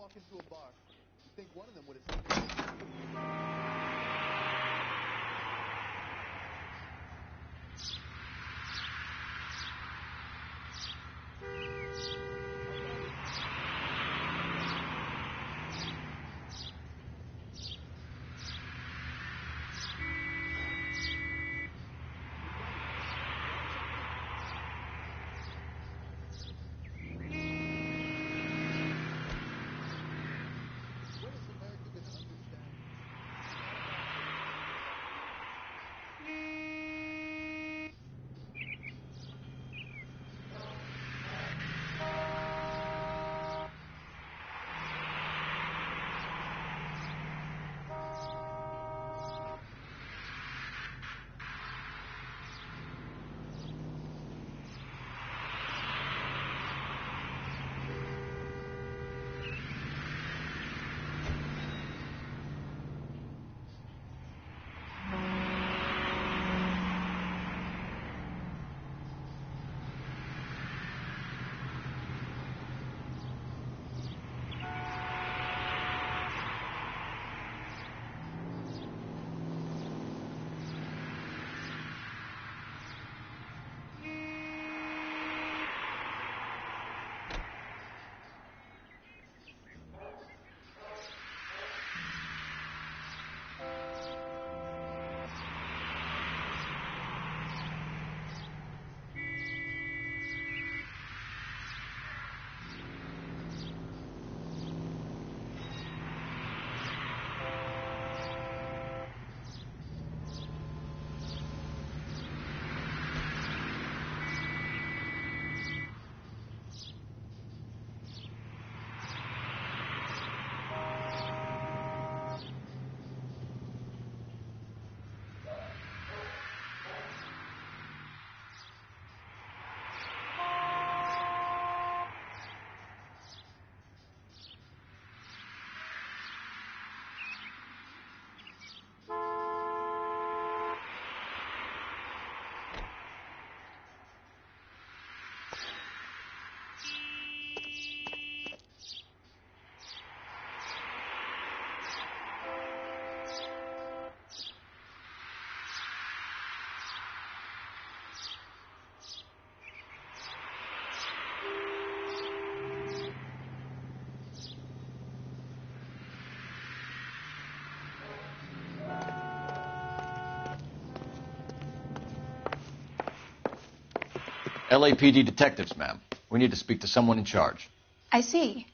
walk into a bar. You think one of them would have seen it? LAPD detectives, ma'am. We need to speak to someone in charge. I see.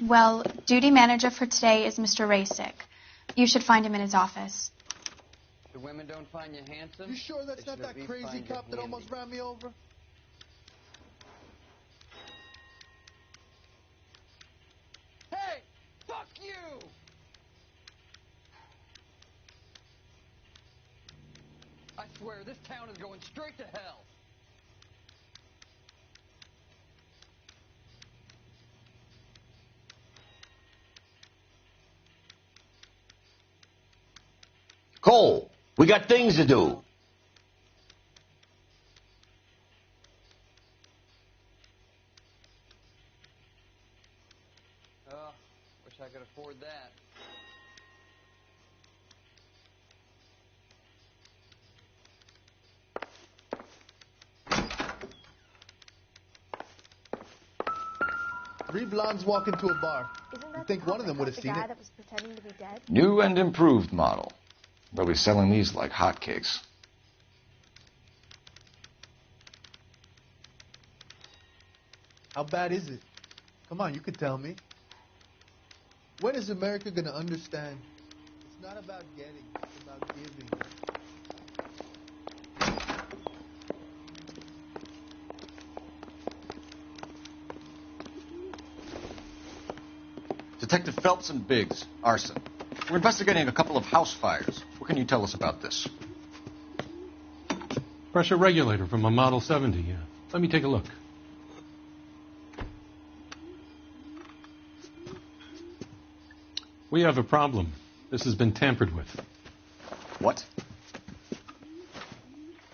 Well, duty manager for today is Mr. Rasick. You should find him in his office. The women don't find you handsome? You sure that's not that crazy cop that almost ran me over? Hey! Fuck you! I swear, this town is going straight to hell. Cole, we got things to do. Oh, wish I could afford that. Three blondes walk into a bar. You think one of them would have seen it? That was pretending to be dead? New and improved model. They'll be selling these like hotcakes. How bad is it? Come on, you could tell me. When is America going to understand? It's not about getting, it's about giving. Detective Phelps and Biggs, arson. We're investigating a couple of house fires. What can you tell us about this? Pressure regulator from a Model 70, yeah. Let me take a look. We have a problem. This has been tampered with. What?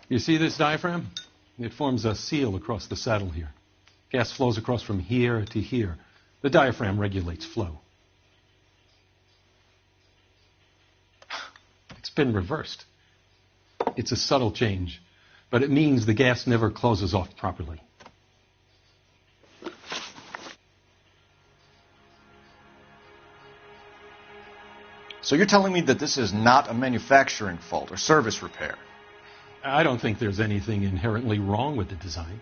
You see this diaphragm? It forms a seal across the saddle here. Gas flows across from here to here. The diaphragm regulates flow. It's been reversed. It's a subtle change, but it means the gas never closes off properly. So you're telling me that this is not a manufacturing fault or service repair? I don't think there's anything inherently wrong with the design.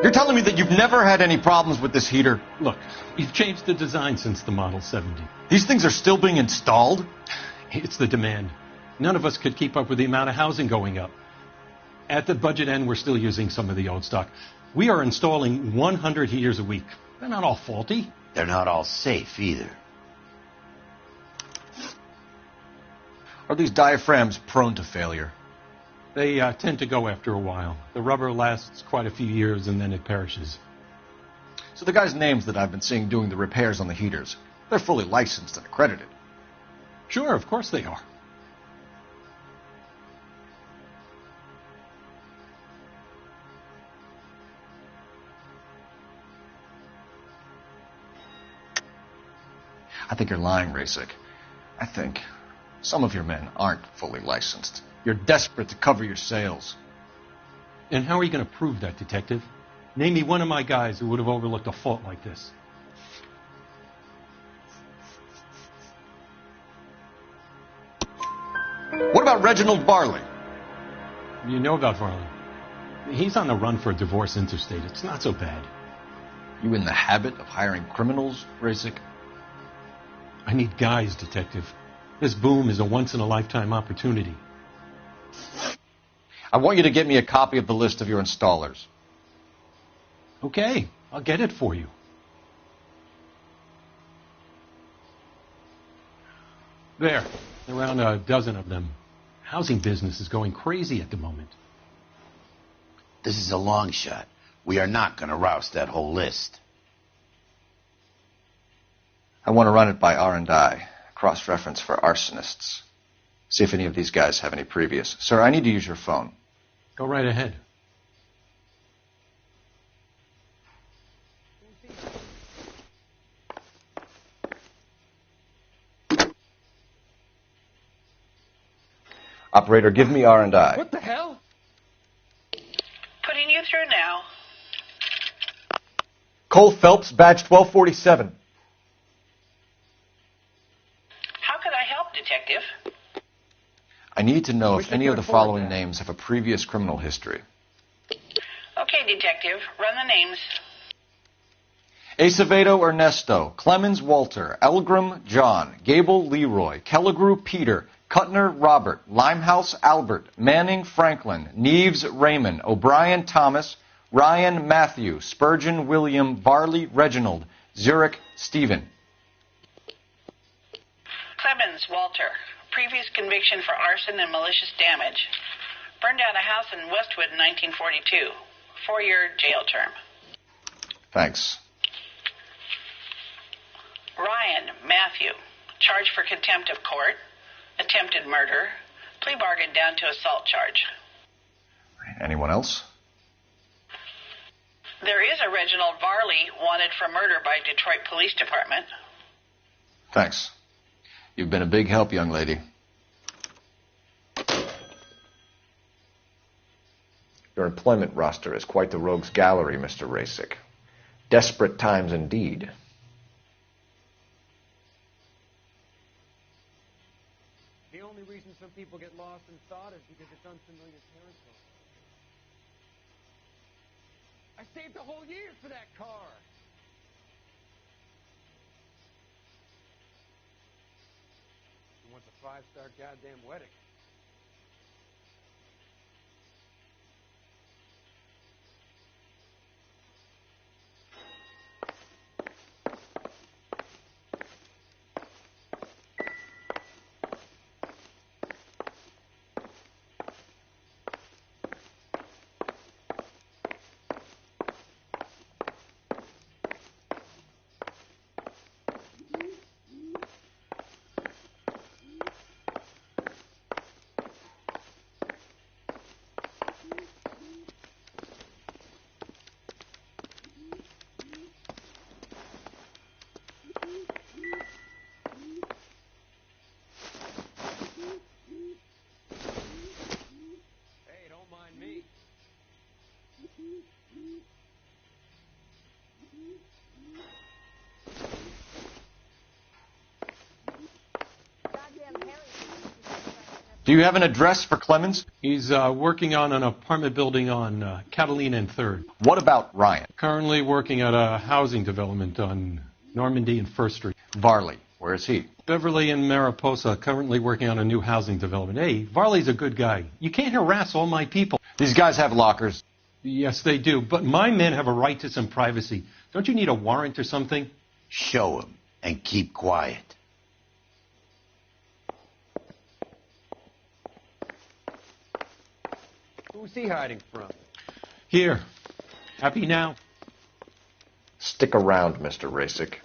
You're telling me that you've never had any problems with this heater? Look, we've changed the design since the Model 70. These things are still being installed? It's the demand. None of us could keep up with the amount of housing going up. At the budget end, we're still using some of the old stock. We are installing 100 heaters a week. They're not all faulty. They're not all safe either. Are these diaphragms prone to failure? They tend to go after a while. The rubber lasts quite a few years and then it perishes. So the guys' names that I've been seeing doing the repairs on the heaters, they're fully licensed and accredited. Sure, of course they are. I think you're lying, Rasik. I think some of your men aren't fully licensed. You're desperate to cover your sales. And how are you going to prove that, Detective? Name me one of my guys who would have overlooked a fault like this. What about Reginald Barley? You know about Varley. He's on the run for a divorce interstate. It's not so bad. You in the habit of hiring criminals, Rasik? I need guys, Detective. This boom is a once-in-a-lifetime opportunity. I want you to get me a copy of the list of your installers. Okay, I'll get it for you. There around a dozen of them. Housing business is going crazy at the moment. This is a long shot. We are not going to roust that whole list. I want to run it by R&I, cross-reference for arsonists. See if any of these guys have any previous. Sir, I need to use your phone. Go right ahead. Operator, give me R&I. What the hell? Putting you through now. Cole Phelps, badge 1247. How can I help, Detective? I need to know Wish if I any could of the afford following that. names have a previous criminal history. Okay, Detective. Run the names. Acevedo Ernesto, Clemens Walter, Elgram John, Gable Leroy, Kelligrew Peter, Cutner Robert, Limehouse Albert, Manning Franklin, Neves Raymond, O'Brien Thomas, Ryan Matthew, Spurgeon William, Varley Reginald, Zurich Stephen. Clemens Walter. Previous conviction for arson and malicious damage. Burned down a house in Westwood in 1942. 4-year jail term. Thanks. Ryan Matthew. Charged for contempt of court. Attempted murder. Plea bargain down to assault charge. Anyone else? There is a Reginald Varley wanted for murder by Detroit Police Department. Thanks. You've been a big help, young lady. Your employment roster is quite the rogues gallery, Mr. Rasick. Desperate times indeed. The only reason some people get lost in thought is because it's unfamiliar territory. I saved a whole year for that car. He wants a 5-star goddamn wedding. Do you have an address for Clemens? He's working on an apartment building on Catalina and 3rd. What about Ryan? Currently working at a housing development on Normandy and 1st Street. Varley, where is he? Beverly and Mariposa, currently working on a new housing development. Hey, Varley's a good guy. You can't harass all my people. These guys have lockers. Yes, they do, but my men have a right to some privacy. Don't you need a warrant or something? Show him and keep quiet. Who's he hiding from? Here. Happy now? Stick around, Mr. Rasick.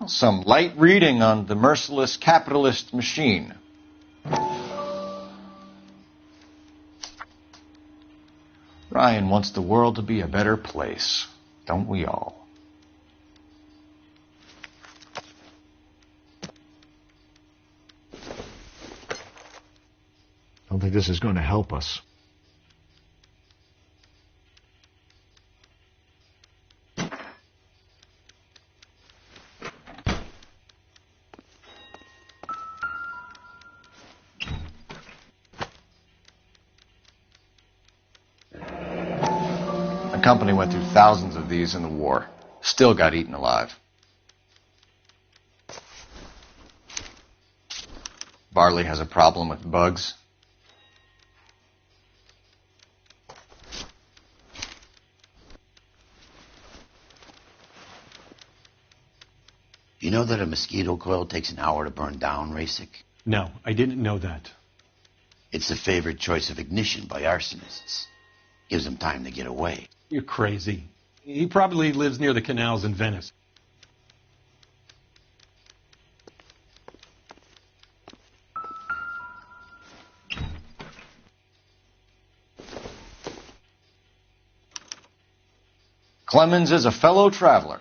Some light reading on the merciless capitalist machine. Ryan wants the world to be a better place, don't we all? I don't think this is going to help us. The company went through thousands of these in the war. Still got eaten alive. Varley has a problem with bugs. You know that a mosquito coil takes an hour to burn down, Rasick? No, I didn't know that. It's the favorite choice of ignition by arsonists. Gives them time to get away. You're crazy. He probably lives near the canals in Venice. Clemens is a fellow traveler.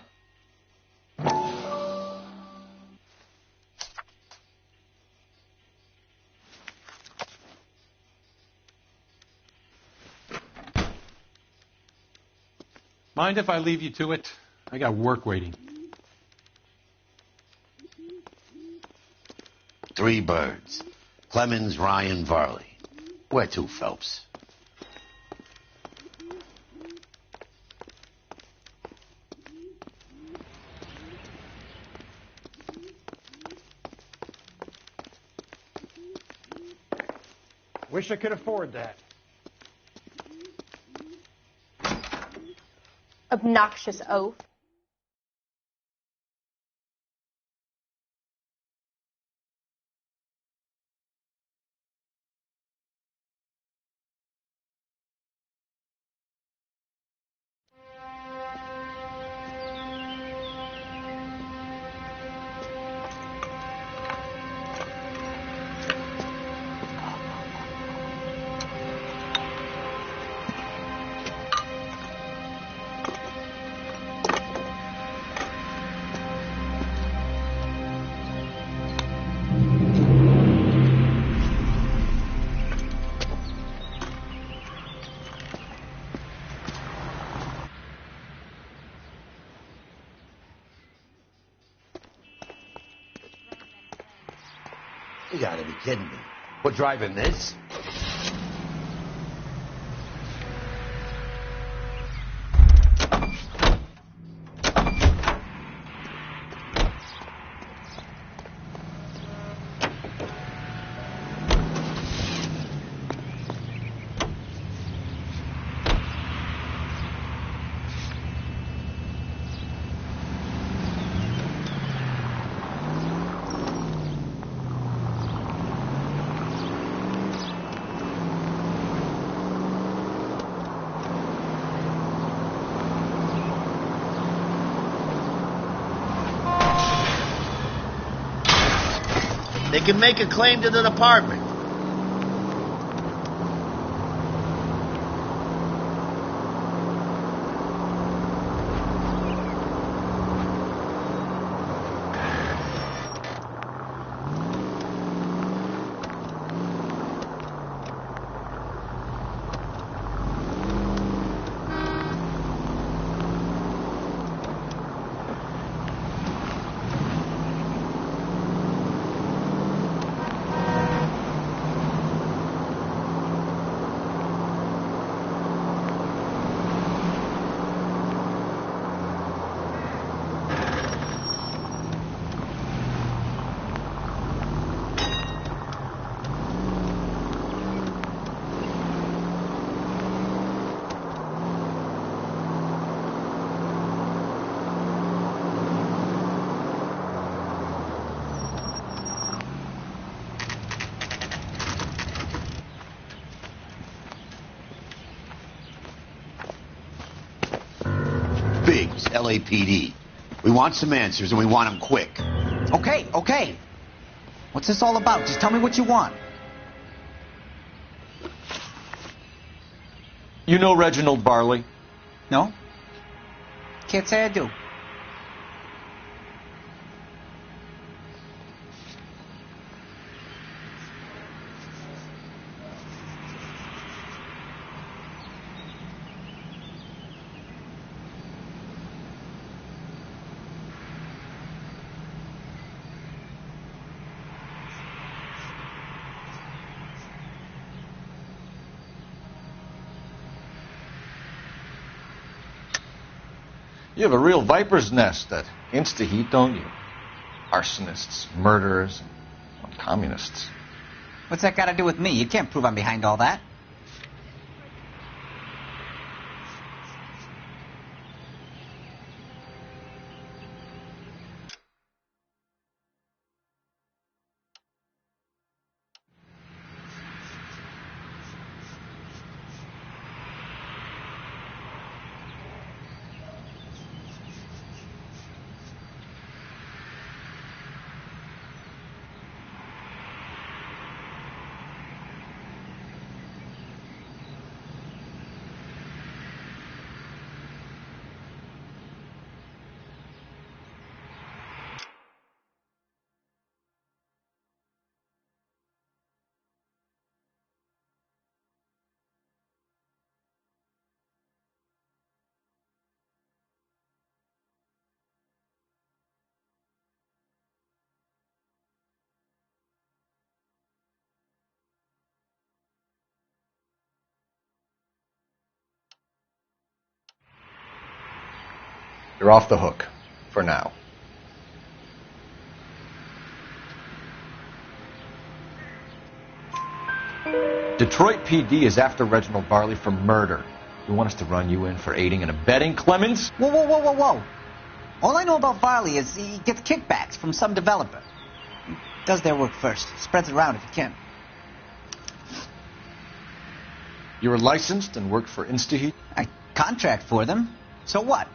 Mind if I leave you to it? I got work waiting. 3 birds. Clemens, Ryan, Varley. Where to, Phelps? Wish I could afford that. Obnoxious oaf. You gotta be kidding me. We're driving this? They can make a claim to the department. Biggs, LAPD. We want some answers, and we want them quick. Okay, okay. What's this all about? Just tell me what you want. You know Reginald Barley? No? Can't say I do. You have a real viper's nest that insta-heat, don't you? Arsonists, murderers, and communists. What's that got to do with me? You can't prove I'm behind all that. You're off the hook. For now. Detroit PD is after Reginald Varley for murder. You want us to run you in for aiding and abetting, Clemens? Whoa, whoa, whoa, whoa, whoa. All I know about Varley is he gets kickbacks from some developer. He does their work first. Spreads it around if he can. You were licensed and worked for InstaHeat? I contract for them. So what?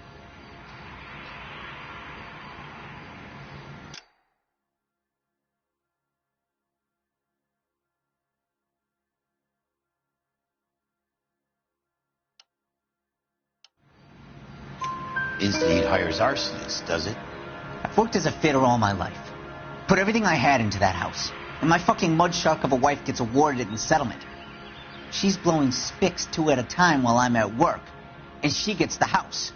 InstaHeat hires arsonists, does it? I've worked as a fitter all my life. Put everything I had into that house. And my fucking mudshark of a wife gets awarded it in settlement. She's blowing spics 2 at a time while I'm at work. And she gets the house.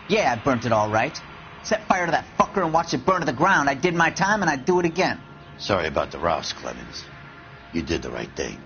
Yeah, I burnt it all right. Set fire to that fucker and watched it burn to the ground. I did my time and I'd do it again. Sorry about the rouse, Clemens. You did the right thing.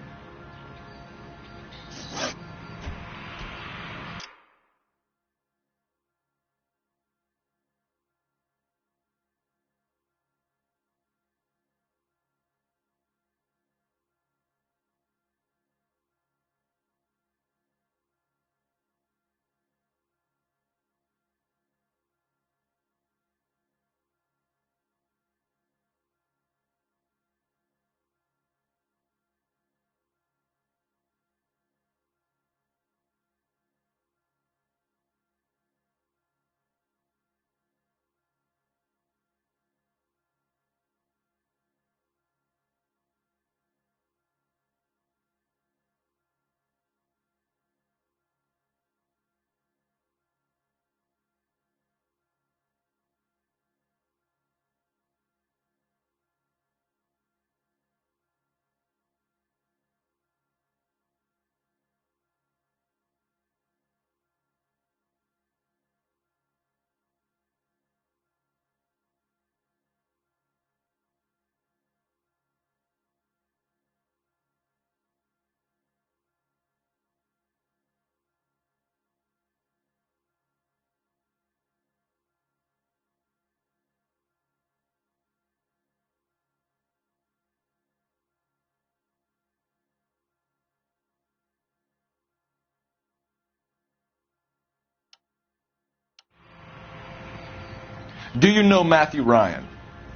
Do you know Matthew Ryan?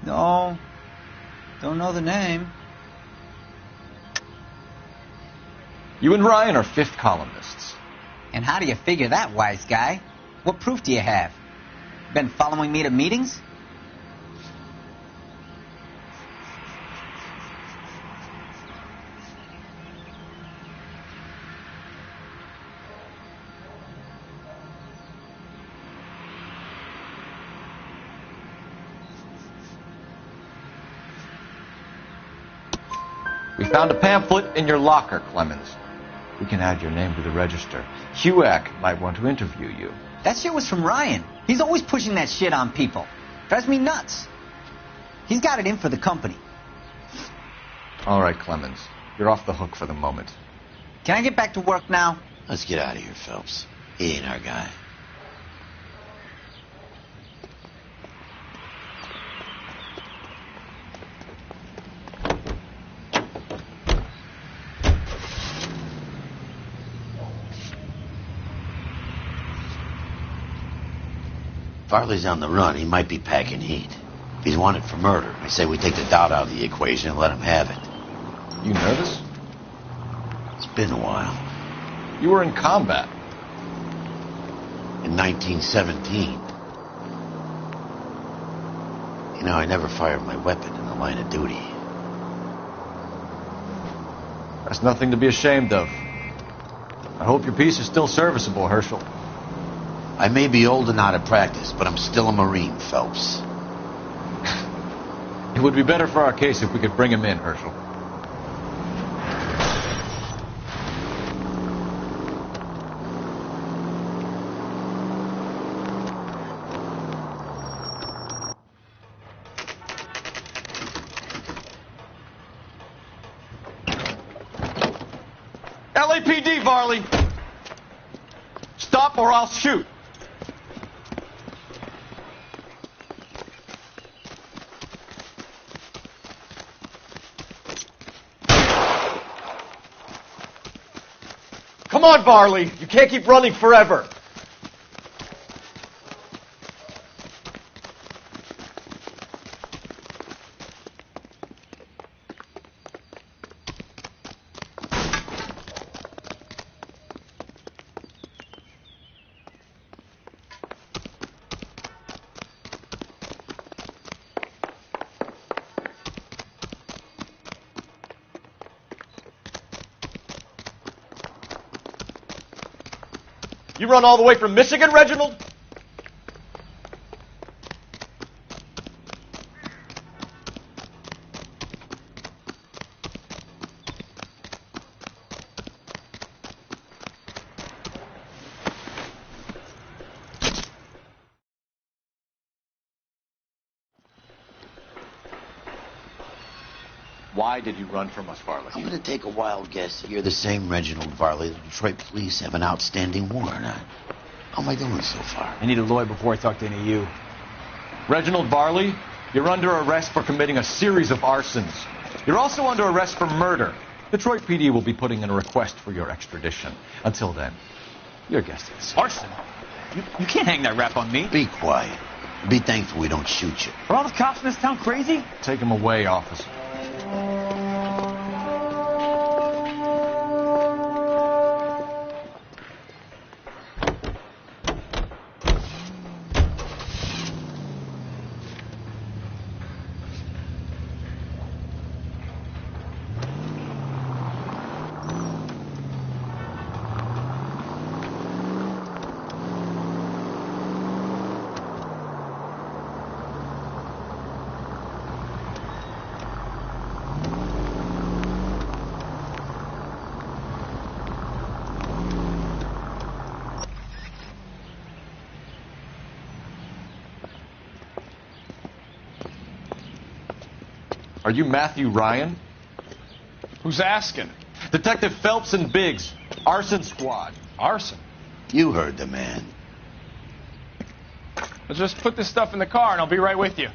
No. Don't know the name. You and Ryan are fifth columnists. And how do you figure that, wise guy? What proof do you have? Been following me to meetings? We found a pamphlet in your locker, Clemens. We can add your name to the register. HUAC might want to interview you. That shit was from Ryan. He's always pushing that shit on people. Drives me nuts. He's got it in for the company. All right, Clemens. You're off the hook for the moment. Can I get back to work now? Let's get out of here, Phelps. He ain't our guy. Farley's on the run. He might be packing heat. If he's wanted for murder, I say we take the doubt out of the equation and let him have it. You nervous? It's been a while. You were in combat. In 1917. You know, I never fired my weapon in the line of duty. That's nothing to be ashamed of. I hope your piece is still serviceable, Herschel. I may be old and out of practice, but I'm still a Marine, Phelps. It would be better for our case if we could bring him in, Herschel. LAPD, Varley! Stop or I'll shoot! Come on, Varley. You can't keep running forever. You run all the way from Michigan, Reginald? Why did you run from us, Varley? I'm going to take a wild guess. You're the same Reginald Varley the Detroit police have an outstanding warrant on. How am I doing so far? I need a lawyer before I talk to any of you. Reginald Varley, you're under arrest for committing a series of arsons. You're also under arrest for murder. Detroit PD will be putting in a request for your extradition. Until then, your guest is. Arson? You can't hang that rap on me. Be quiet. Be thankful we don't shoot you. Are all the cops in this town crazy? Take him away, officer. Are you Matthew Ryan? Who's asking? Detective Phelps and Biggs, Arson Squad. Arson? You heard the man. Let's just put this stuff in the car and I'll be right with you.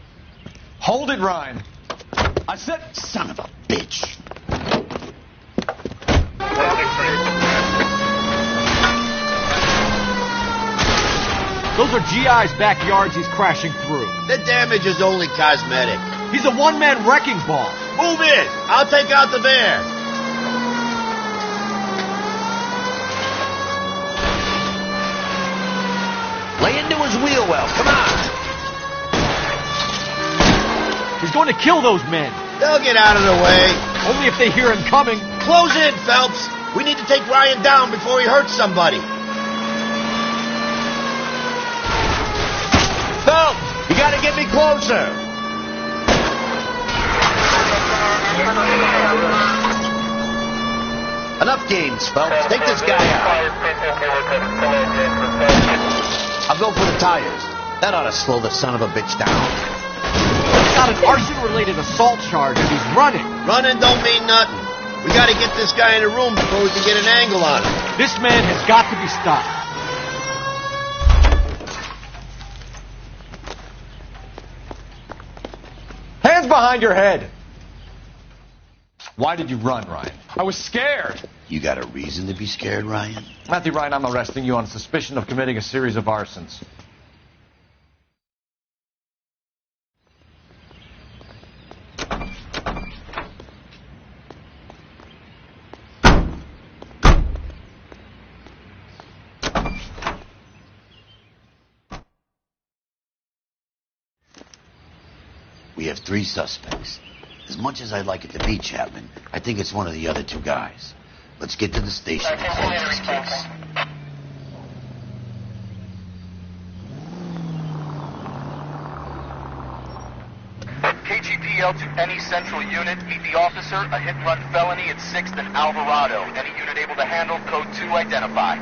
Hold it, Ryan. I said, son of a bitch. Those are GI's backyards he's crashing through. The damage is only cosmetic. He's a one-man wrecking ball. Move in. I'll take out the van. Lay into his wheel well. Come on. He's going to kill those men. They'll get out of the way. Only if they hear him coming. Close in, Phelps. We need to take Ryan down before he hurts somebody. Phelps, you got to get me closer. Enough games, Phelps. Take this guy out. I'll go for the tires. That ought to slow the son of a bitch down. He's got an arson-related assault charge and he's running. Running don't mean nothing. We got to get this guy in a room before we can get an angle on him. This man has got to be stopped. Hands behind your head. Why did you run, Ryan? I was scared. You got a reason to be scared, Ryan? Matthew Ryan, I'm arresting you on suspicion of committing a series of arsons. We have 3 suspects. As much as I'd like it to be Chapman, I think it's one of the other 2 guys. Let's get to the station and close this case. KGPL to any central unit. Meet the officer. A hit-and-run felony at 6th and Alvarado. Any unit able to handle. Code 2 identify.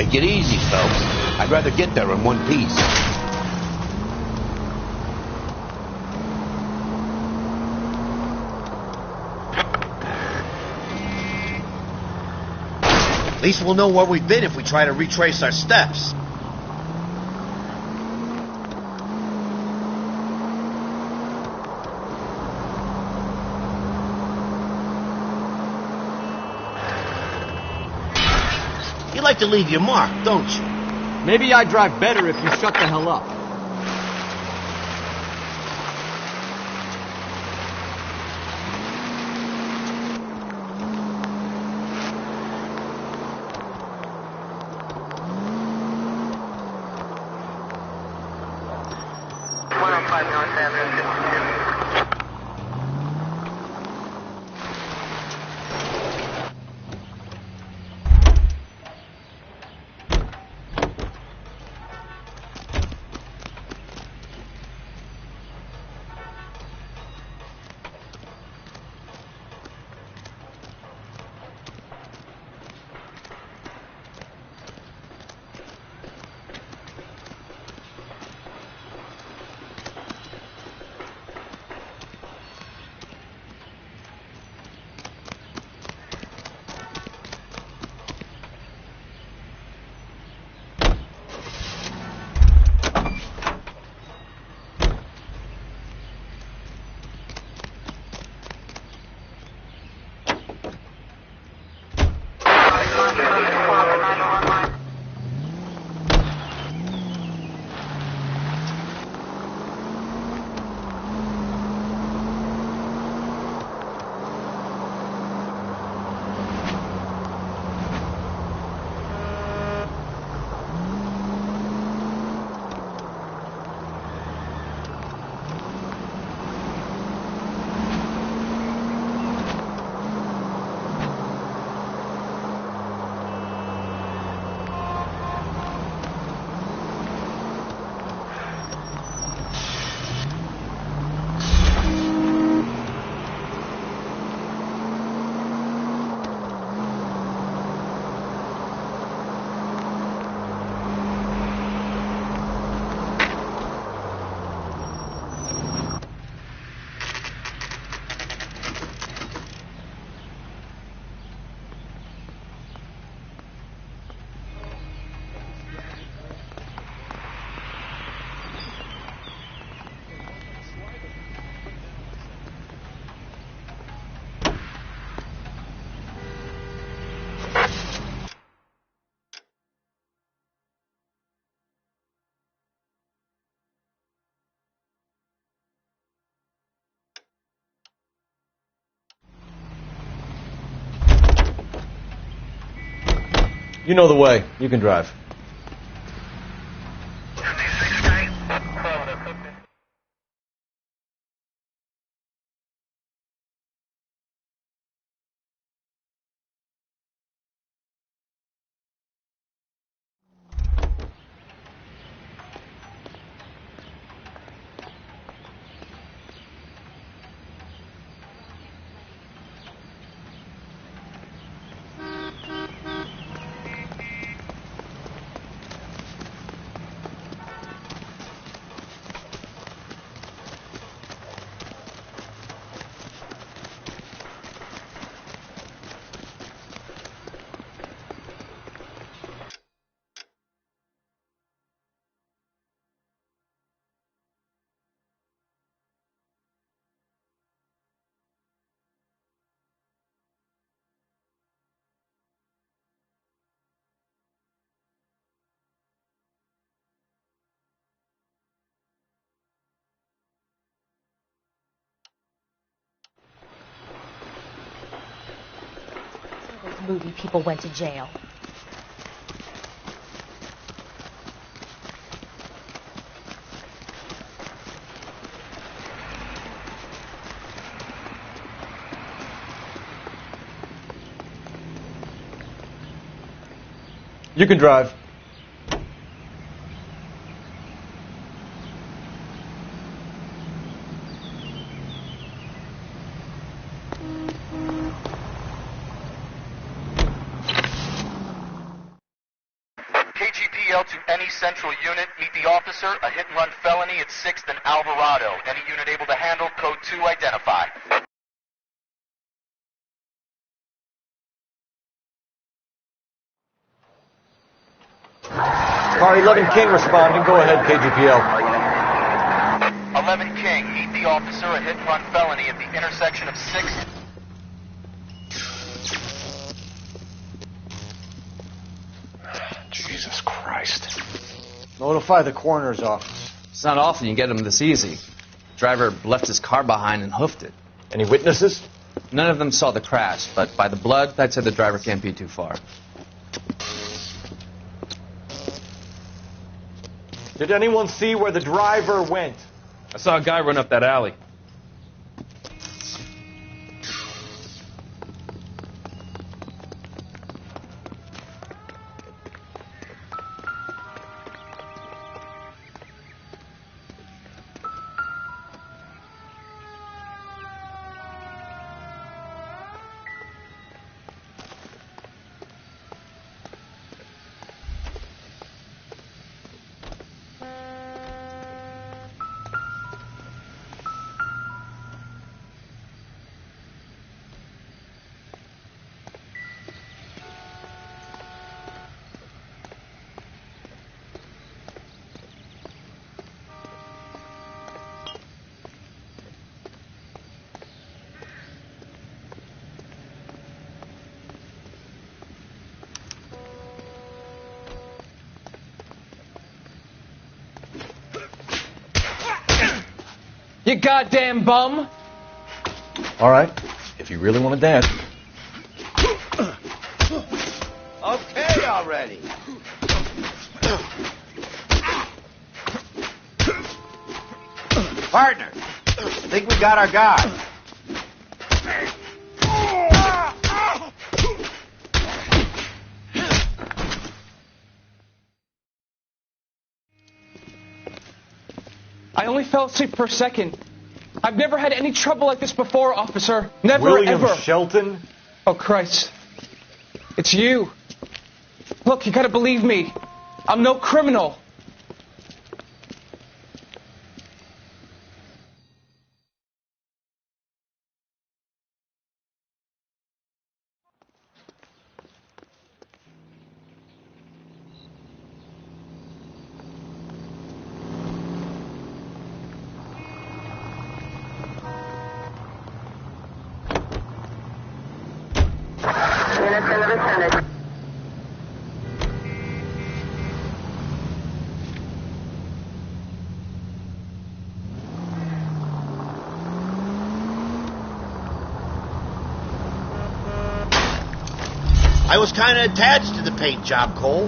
Take it easy, Phelps. I'd rather get there in one piece. At least we'll know where we've been if we try to retrace our steps. You like to leave your mark, don't you? Maybe I'd drive better if you shut the hell up. You know the way. You can drive. Those movie people went to jail. You can drive. ATL to any central unit. Meet the officer, a hit-and-run felony at 6th and Alvarado. Any unit able to handle, code 2 identify. Car 11 King responding. Go ahead, KGPL. 11 King, meet the officer, a hit-and-run felony at the intersection of 6th. Jesus Christ. Notify the coroner's office. It's not often you get them this easy. Driver left his car behind and hoofed it. Any witnesses? None of them saw the crash, but by the blood, I'd say the driver can't be too far. Did anyone see where the driver went? I saw a guy run up that alley. You goddamn bum! All right, if you really want to dance. Okay already. Partner, I think we got our guy. I only fell asleep for a second. I've never had any trouble like this before, officer. Never, William ever. Shelton? Oh, Christ. It's you. Look, you gotta believe me. I'm no criminal. I was kind of attached to the paint job, Cole.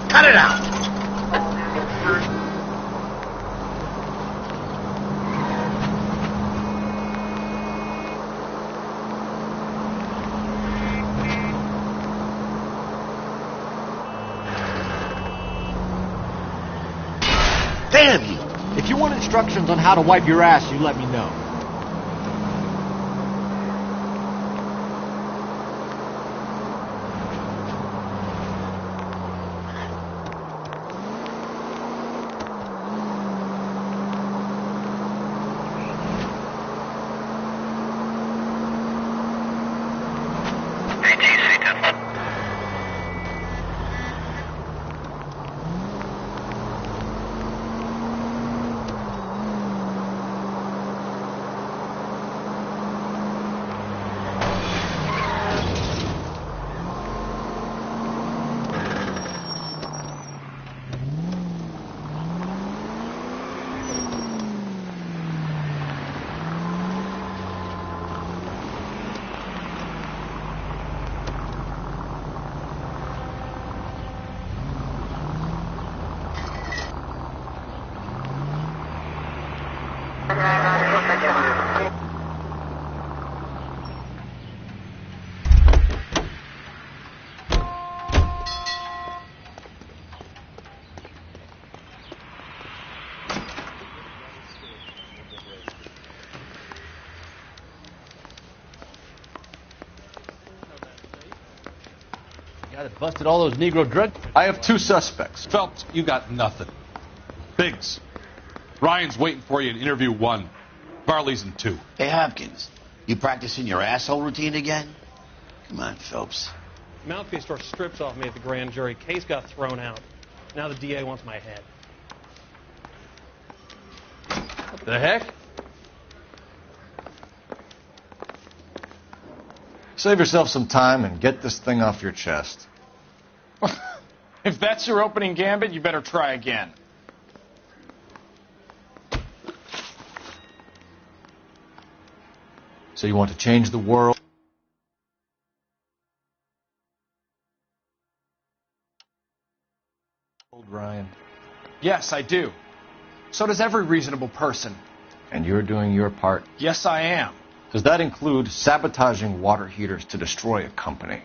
Cut it out! Damn you! If you want instructions on how to wipe your ass, you let me know. that busted all those Negro drug... I have 2 suspects. Phelps, you got nothing. Biggs, Ryan's waiting for you in interview 1. Varley's in 2. Hey, Hopkins, you practicing your asshole routine again? Come on, Phelps. Mouthpiece tore strips off me at the grand jury. Case got thrown out. Now the DA wants my head. What the heck? Save yourself some time and get this thing off your chest. If that's your opening gambit, you better try again. So you want to change the world? Ryan. Yes, I do. So does every reasonable person. And you're doing your part? Yes, I am. Does that include sabotaging water heaters to destroy a company?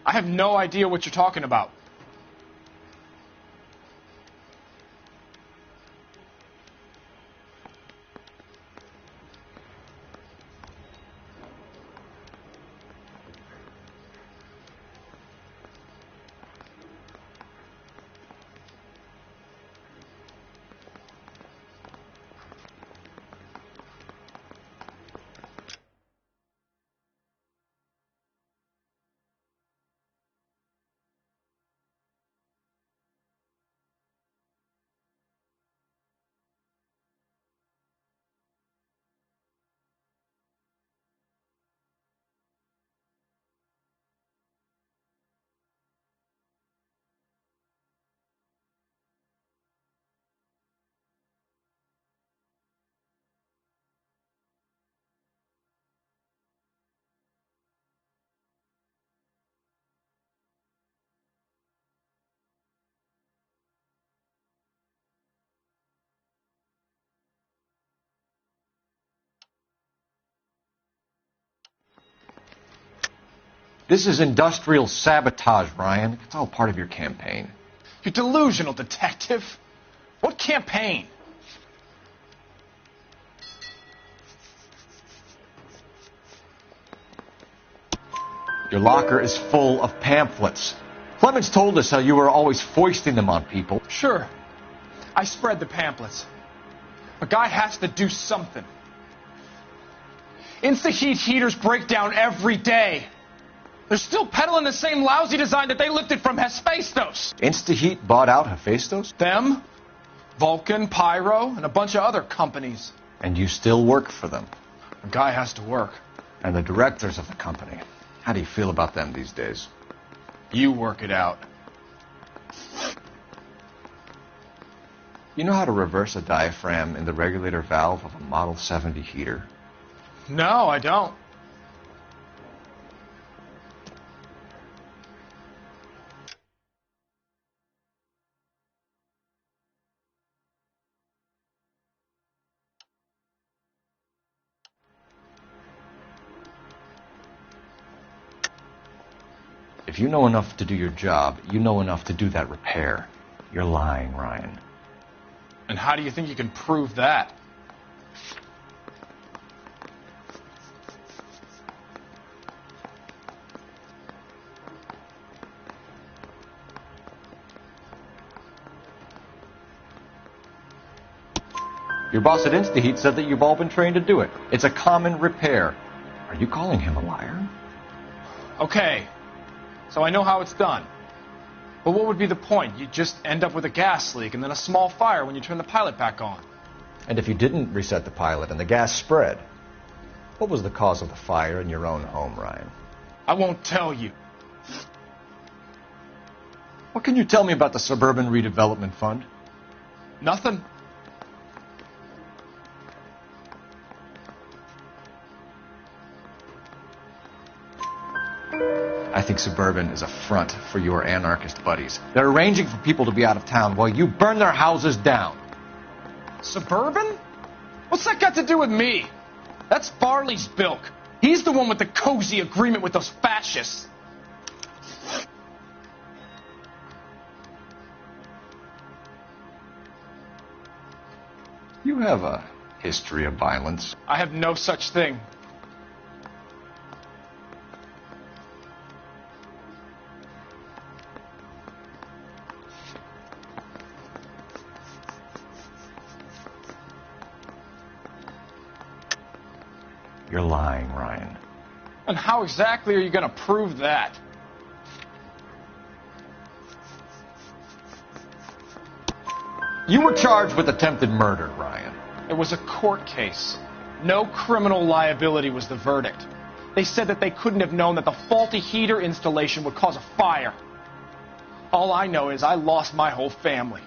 I have no idea what you're talking about. This is industrial sabotage, Ryan. It's all part of your campaign. You're delusional, detective. What campaign? Your locker is full of pamphlets. Clemens told us how you were always foisting them on people. Sure. I spread the pamphlets. A guy has to do something. Insta-heat heaters break down every day. They're still peddling the same lousy design that they lifted from Hephaestus. Insta-heat bought out Hephaestus? Them, Vulcan, Pyro, and a bunch of other companies. And you still work for them? A guy has to work. And the directors of the company. How do you feel about them these days? You work it out. You know how to reverse a diaphragm in the regulator valve of a Model 70 heater? No, I don't. If you know enough to do your job, you know enough to do that repair. You're lying, Ryan. And how do you think you can prove that? Your boss at InstaHeat said that you've all been trained to do it. It's a common repair. Are you calling him a liar? Okay, so I know how it's done. But what would be the point? You just end up with a gas leak and then a small fire when you turn the pilot back on. And if you didn't reset the pilot and the gas spread, what was the cause of the fire in your own home, Ryan? I won't tell you. What can you tell me about the Suburban Redevelopment Fund? Nothing. I think Suburban is a front for your anarchist buddies. They're arranging for people to be out of town while you burn their houses down. Suburban? What's that got to do with me? That's Farley's bilk. He's the one with the cozy agreement with those fascists. You have a history of violence. I have no such thing. You're lying, Ryan. And how exactly are you going to prove that? You were charged with attempted murder, Ryan. It was a court case. No criminal liability was the verdict. They said that they couldn't have known that the faulty heater installation would cause a fire. All I know is I lost my whole family.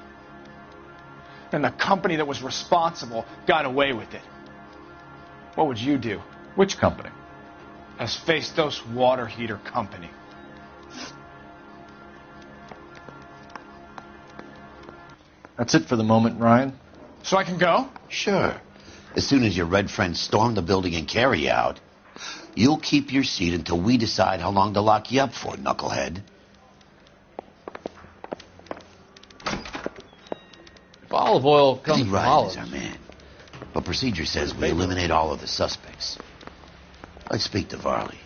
And the company that was responsible got away with it. What would you do? Which company? Asbestos Water Heater Company. That's it for the moment, Ryan. So I can go? Sure. As soon as your red friends storm the building and carry out, you'll keep your seat until we decide how long to lock you up for, knucklehead. If olive oil comes from Ryan olives. is our man. But procedure says we eliminate all of the suspects. Let's speak to Varley.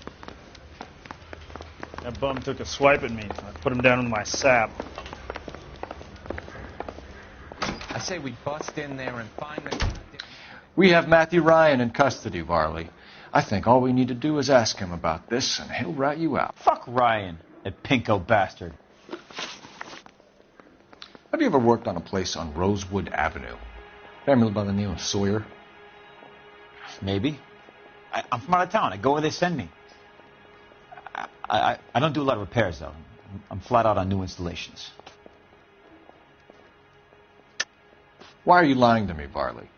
That bum took a swipe at me. I put him down in my sap. I say we bust in there and find the... We have Matthew Ryan in custody, Varley. I think all we need to do is ask him about this, and he'll rat you out. Fuck Ryan, that pinko bastard. Have you ever worked on a place on Rosewood Avenue? Family by the name of Sawyer? Maybe. I'm from out of town. I go where they send me. I don't do a lot of repairs, though. I'm flat out on new installations. Why are you lying to me, Varley?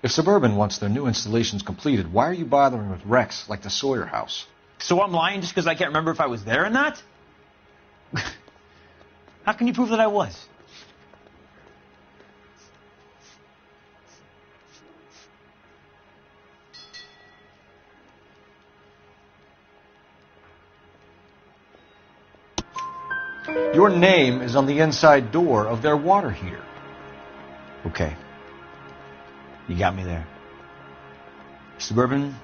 If Suburban wants their new installations completed, why are you bothering with wrecks like the Sawyer house? So I'm lying just because I can't remember if I was there or not? How can you prove that I was? Your name is on the inside door of their water heater. Okay. You got me there. Suburban,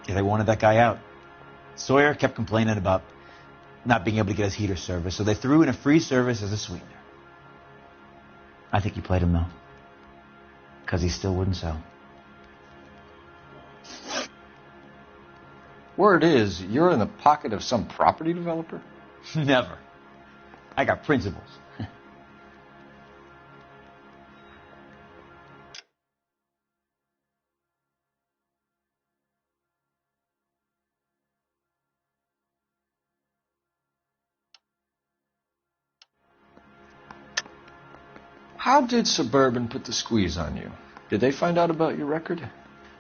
yeah, they wanted that guy out. Sawyer kept complaining about not being able to get his heater service, so they threw in a free service as a sweetener. I think he played him, though. Because he still wouldn't sell. Word is, you're in the pocket of some property developer? Never. I got principles. How did Suburban put the squeeze on you? Did they find out about your record?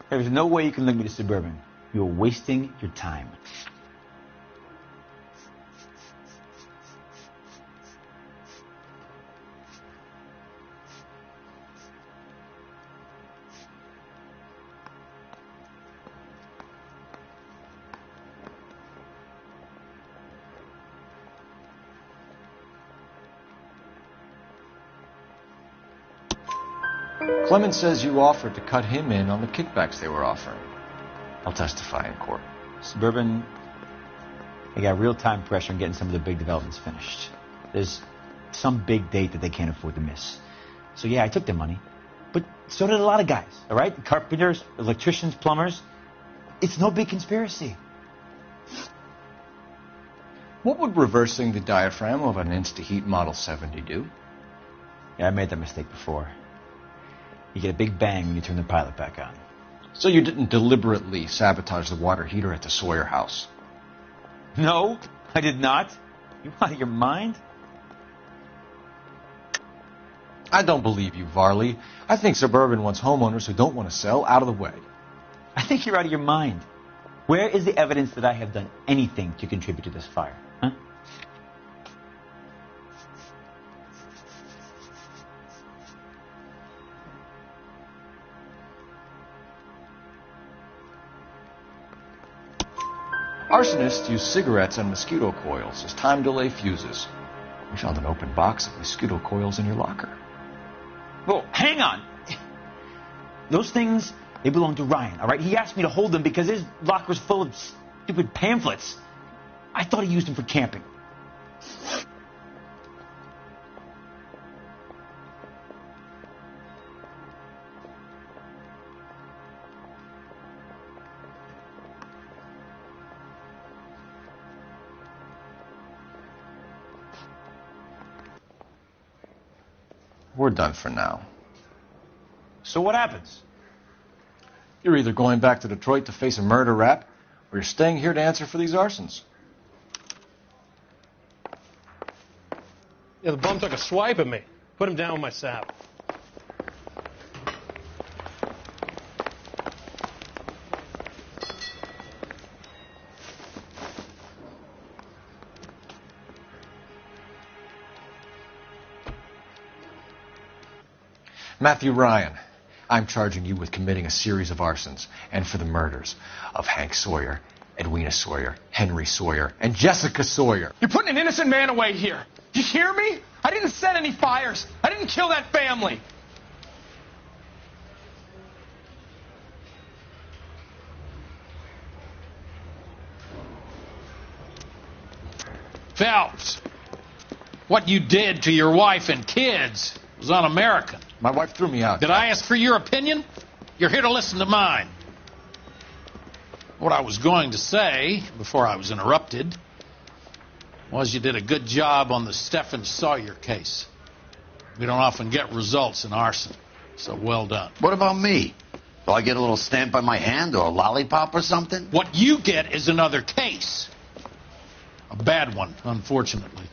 There's no way you can link me to Suburban. You're wasting your time. Clemens says you offered to cut him in on the kickbacks they were offering. I'll testify in court. Suburban, they got real time pressure on getting some of the big developments finished. There's some big date that they can't afford to miss. So yeah, I took their money. But so did a lot of guys, all right? Carpenters, electricians, plumbers. It's no big conspiracy. What would reversing the diaphragm of an Insta-Heat Model 70 do? Yeah, I made that mistake before. You get a big bang when you turn the pilot back on. So you didn't deliberately sabotage the water heater at the Sawyer house? No, I did not. You out of your mind? I don't believe you, Varley. I think Suburban wants homeowners who don't want to sell out of the way. I think you're out of your mind. Where is the evidence that I have done anything to contribute to this fire? Huh? Arsonists use cigarettes and mosquito coils as time delay fuses. We found an open box of mosquito coils in your locker. Whoa, hang on. Those things, they belong to Ryan, all right? He asked me to hold them because his locker's full of stupid pamphlets. I thought he used them for camping. We're done for now. So what happens? You're either going back to Detroit to face a murder rap, or you're staying here to answer for these arsons. Yeah, the bum took a swipe at me. Put him down with my sap. Matthew Ryan, I'm charging you with committing a series of arsons and for the murders of Hank Sawyer, Edwina Sawyer, Henry Sawyer, and Jessica Sawyer. You're putting an innocent man away here. You hear me? I didn't set any fires. I didn't kill that family. Phelps, what you did to your wife and kids was un-American. My wife threw me out. Did I ask for your opinion? You're here to listen to mine. What I was going to say, before I was interrupted, was you did a good job on the Stephen Sawyer case. We don't often get results in arson, so well done. What about me? Do I get a little stamp on my hand or a lollipop or something? What you get is another case. A bad one, unfortunately.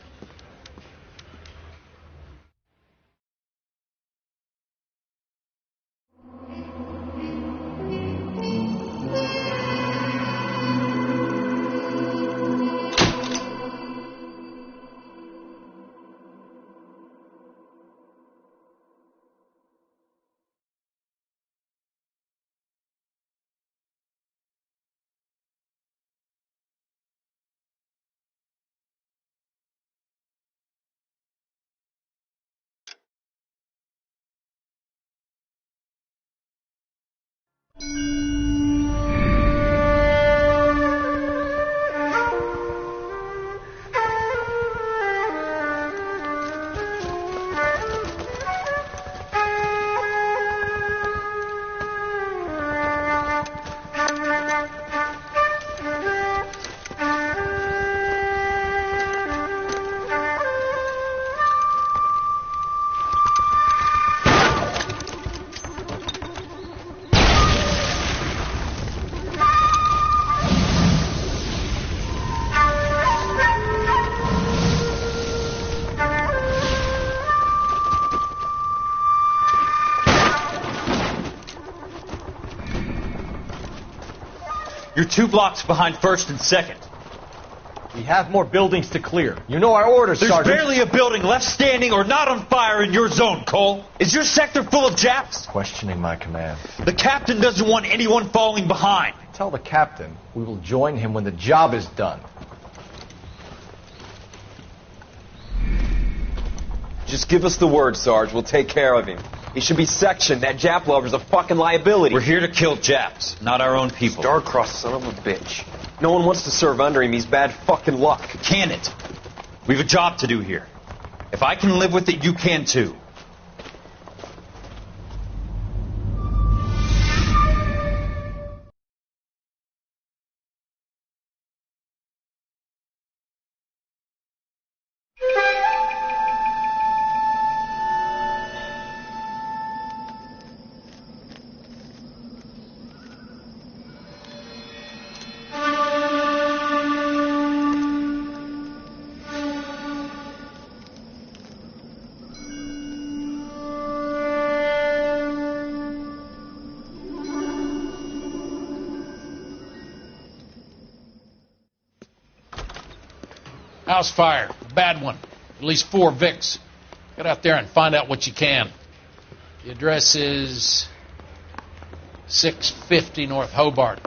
You're 2 blocks behind 1st and 2nd. We have more buildings to clear. You know our orders, Sergeant. There's barely a building left standing or not on fire in your zone, Cole. Is your sector full of Japs? Questioning my command. The captain doesn't want anyone falling behind. Tell the captain we will join him when the job is done. Just give us the word, Sarge. We'll take care of him. He should be sectioned. That Jap lover's a fucking liability. We're here to kill Japs, not our own people. Star-crossed son of a bitch. No one wants to serve under him. He's bad fucking luck. Can it? We have a job to do here. If I can live with it, you can too. House fire. A bad one. At least 4 Vicks. Get out there and find out what you can. The address is 650 North Hobart.